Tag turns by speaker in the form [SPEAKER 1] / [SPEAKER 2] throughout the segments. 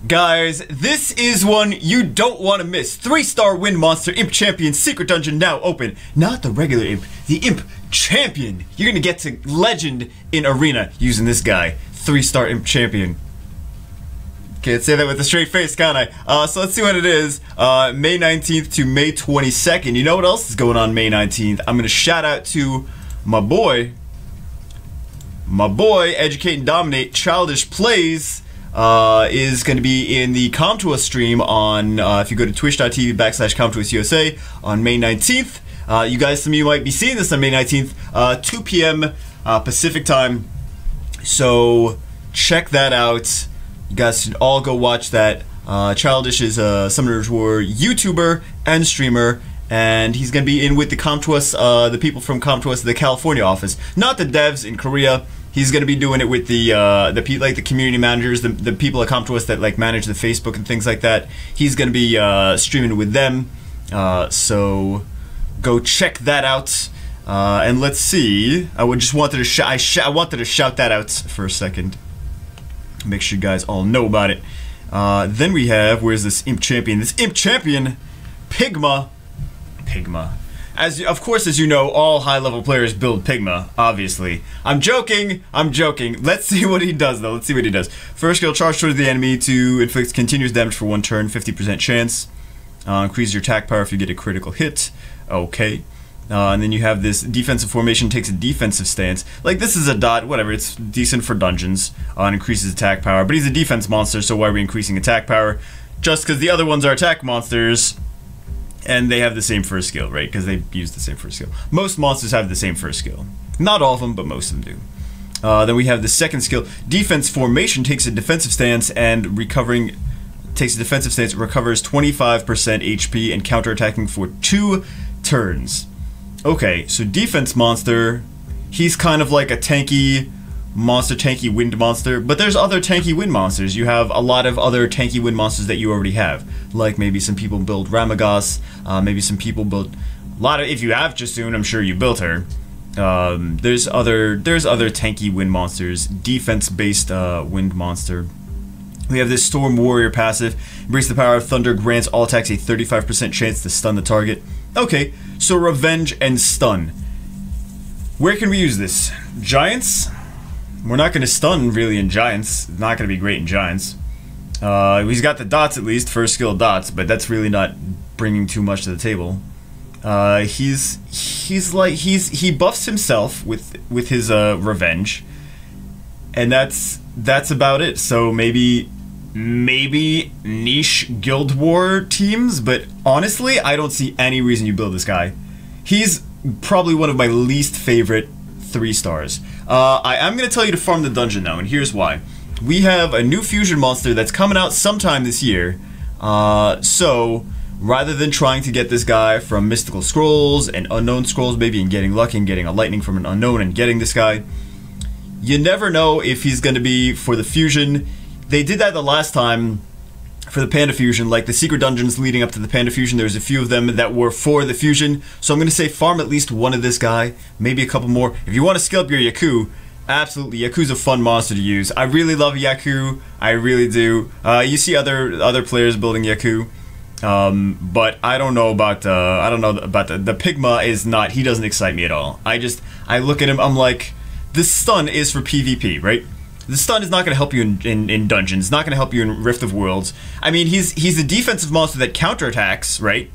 [SPEAKER 1] Guys, this is one you don't want to miss. 3-star Wind Monster Imp Champion Secret Dungeon now open. Not the regular Imp, the Imp Champion. You're gonna get to Legend in Arena using this guy. 3-star Imp Champion. Can't say that with a straight face, can't I? So let's see what it is. May 19th to May 22nd. You know what else is going on May 19th? I'm gonna shout out to my boy, Educate and Dominate, Childish Plays. Is going to be in the Come To Us stream on, if you go to twitch.tv/ComeToUsUSA on May 19th. You guys, some of you might be seeing this on May 19th, 2 p.m. Pacific time. So check that out. You guys should all go watch that. Childish is a Summoner's War YouTuber and streamer, and he's going to be in with the Come To Us, the people from Come To Us, the California office. Not the devs in Korea. He's gonna be doing it with the community managers, the people that come to us that like manage the Facebook and things like that. He's gonna be streaming with them, so go check that out. And let's see. I wanted to shout that out for a second. Make sure you guys all know about it. Then we have, where's this Imp Champion? This Imp Champion, Pigma. Of course, as you know, all high-level players build Pigma, obviously. I'm joking. Let's see what he does, though. Let's see what he does. First skill, charge towards the enemy to inflict continuous damage for 1 turn, 50% chance. Increase your attack power if you get a critical hit. Okay. And then you have this defensive formation, takes a defensive stance. Like, this is a dot, whatever, it's decent for dungeons. And increases attack power. But he's a defense monster, so why are we increasing attack power? Just because the other ones are attack monsters. And they have the same first skill, right? Because they use the same first skill. Most monsters have the same first skill. Not all of them, but most of them do. Then we have the second skill. Defense formation takes a defensive stance and recovers 25% HP and counterattacking for 2 turns. Okay, so defense monster, he's kind of like a tanky wind monster, but there's other tanky wind monsters. You have a lot of other tanky wind monsters that you already have. Like maybe some people build Ramagas, maybe some people build a lot of, if you have Jasoon, I'm sure you built her. There's other tanky wind monsters, defense-based wind monster. We have this Storm Warrior passive. Embrace the power of thunder, grants all attacks a 35% chance to stun the target. Okay, so revenge and stun. Where can we use this? Giants? We're not going to stun really in Giants. It's not going to be great in Giants. He's got the dots at least, first skill dots, but that's really not bringing too much to the table. He buffs himself with his revenge, and that's about it. So maybe niche Guild War teams, but honestly, I don't see any reason you build this guy. He's probably one of my least favorite 3 stars. I am going to tell you to farm the dungeon now, and here's why. We have a new fusion monster that's coming out sometime this year, so rather than trying to get this guy from mystical scrolls and unknown scrolls maybe, and getting lucky and getting a lightning from an unknown and getting this guy, you never know if he's going to be for the fusion. They did that the last time for the Panda Fusion, like the secret dungeons leading up to the Panda Fusion. There's a few of them that were for the fusion, so I'm going to say farm at least one of this guy, maybe a couple more. If you want to scale up your Yaku, absolutely, Yaku's a fun monster to use. I really love Yaku, I really do. You see other players building Yaku, but I don't know about the Pigma is not. He doesn't excite me at all. I look at him, I'm like, this stun is for PvP, right? The stun is not going to help you in dungeons. It's not going to help you in Rift of Worlds. I mean, he's a defensive monster that counterattacks, right?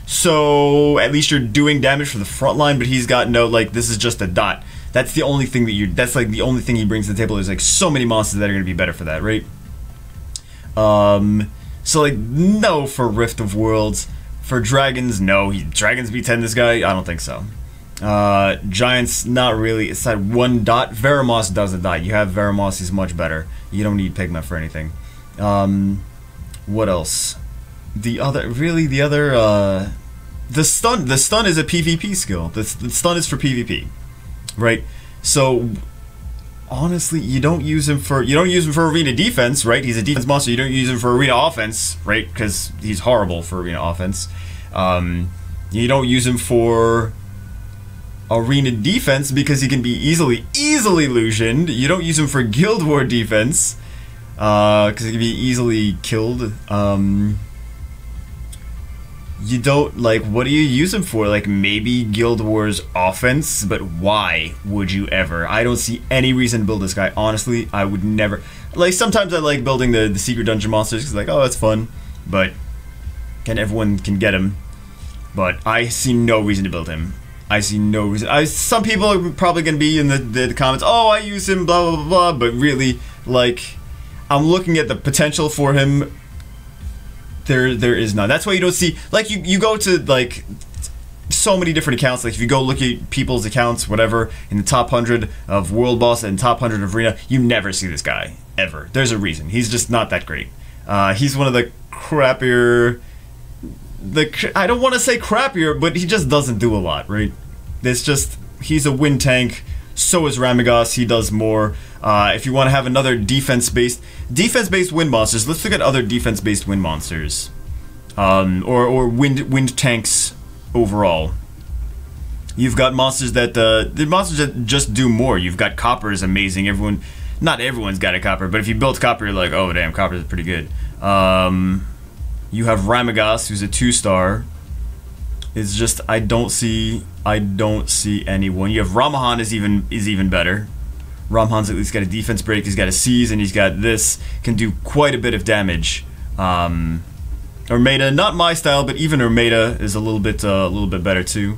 [SPEAKER 1] So at least you're doing damage for the front line, but he's got no, like, this is just a dot. That's the only thing that's like the only thing he brings to the table. There's like so many monsters that are going to be better for that, right? So like, no for Rift of Worlds. For dragons, no. Dragons B10 this guy? I don't think so. Giants, not really. It's that 1 dot. Veramos does a dot. You have Veramos, he's much better. You don't need Pigma for anything. What else? The stun is a PvP skill. The stun is for PvP, right? So honestly, you don't use him for arena defense, right? He's a defense monster. You don't use him for arena offense, right? Because he's horrible for arena offense. You don't use him for arena defense because he can be easily illusioned. You don't use him for Guild War defense. because it can be easily killed. You don't, like, what do you use him for? Like, maybe Guild Wars offense, but why would you ever? I don't see any reason to build this guy. Honestly, I would never. Like, sometimes I like building the secret dungeon monsters, because, like, oh, that's fun, but everyone can get him. But I see no reason to build him. I see no reason. Some people are probably going to be in the comments, oh, I use him, blah, blah, blah, blah, but really, like, I'm looking at the potential for him. There is none. That's why you don't see, like, you go to, like, so many different accounts. Like, if you go look at people's accounts, whatever, in the top 100 of World Boss and top 100 of Arena, you never see this guy, ever. There's a reason. He's just not that great. He's one of the crappier, I don't want to say crappier, but he just doesn't do a lot, right? It's just, he's a win tank. So is Ramagos. He does more. If you want to have another defense-based wind monsters, let's look at other defense-based wind monsters, or wind tanks overall. You've got monsters that the monsters that just do more. You've got Copper is amazing. Not everyone's got a Copper, but if you build Copper, you're like, oh damn, Copper is pretty good. You have Ramagos, who's a 2-star. It's just I don't see anyone. You have Ramahan is even better. Ramahan's at least got a defense break. He's got a seize, and he's got this. Can do quite a bit of damage. Urmeta, not my style, but even Urmeta is a little bit better too.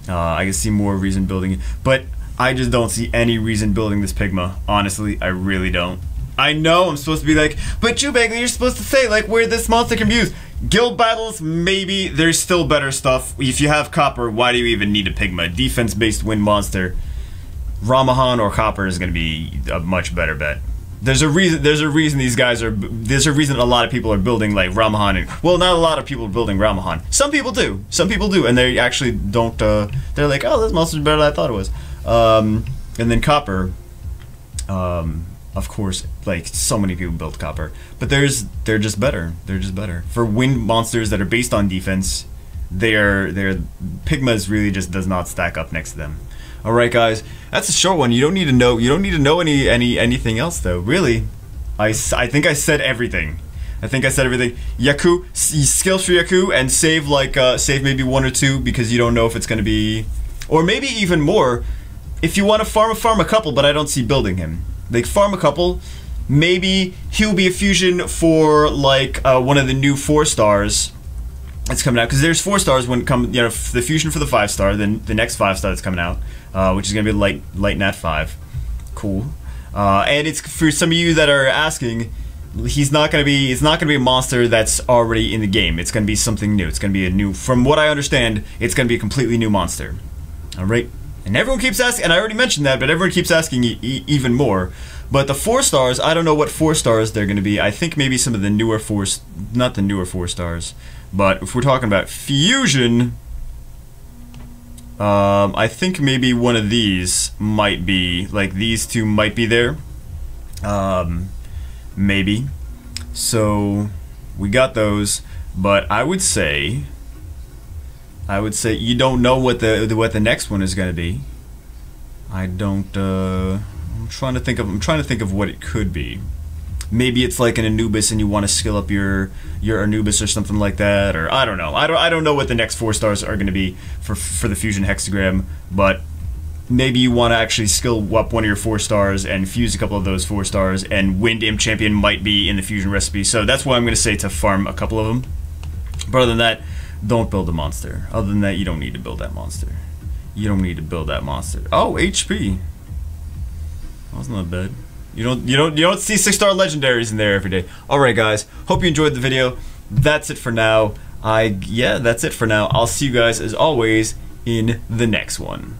[SPEAKER 1] I can see more reason building it, but I just don't see any reason building this Pigma. Honestly, I really don't. I know I'm supposed to be like, but Jubag, you're supposed to say like where this monster can be used. Guild battles, maybe. There's still better stuff. If you have Copper, why do you even need a Pigma? Defense-based wind monster. Ramahan or Copper is going to be a much better bet. There's a reason these guys are. There's a reason a lot of people are building like Ramahan. And, well, not a lot of people are building Ramahan. Some people do. Some people do, and they actually don't. They're like, oh, this monster's better than I thought it was. And then Copper. Of course, like so many people build Copper, but they're just better. They're just better for wind monsters that are based on defense. Pigmas really just does not stack up next to them. All right, guys, that's a short one. You don't need to know. You don't need to know anything else, though. Really, I think I said everything. I think I said everything. Yaku, skills for Yaku, and save save maybe 1 or 2 because you don't know if it's going to be, or maybe even more, if you want to farm a couple. But I don't see building him. Like farm a couple, maybe he'll be a fusion for like one of the new 4-stars that's coming out, because there's 4-stars when it comes, you know, the fusion for the 5-star, then the next 5-star that's coming out, which is gonna be light nat 5. Cool. And it's for some of you that are asking, it's not gonna be a monster that's already in the game. It's gonna be something new. It's gonna be a new, from what I understand, it's gonna be a completely new monster. All right. And everyone keeps asking, and I already mentioned that, but everyone keeps asking even more. But the 4-stars, I don't know what 4-stars they're going to be. I think maybe some of the newer not the newer 4-stars, but if we're talking about fusion, I think maybe one of these might be, like these two might be there. Maybe. So we got those, but I would say you don't know what the next one is going to be. I don't. I'm trying to think of what it could be. Maybe it's like an Anubis, and you want to skill up your Anubis or something like that, or I don't know. I don't know what the next 4-stars are going to be for the fusion hexagram, but maybe you want to actually skill up one of your 4-stars and fuse a couple of those 4-stars, and Wind Imp Champion might be in the fusion recipe. So that's why I'm going to say to farm a couple of them. But other than that, don't build a monster. Other than that, you don't need to build that monster. You don't need to build that monster. Oh, HP. That's not bad. You don't see 6-star legendaries in there every day. All right, guys. Hope you enjoyed the video. That's it for now. Yeah, that's it for now. I'll see you guys as always in the next one.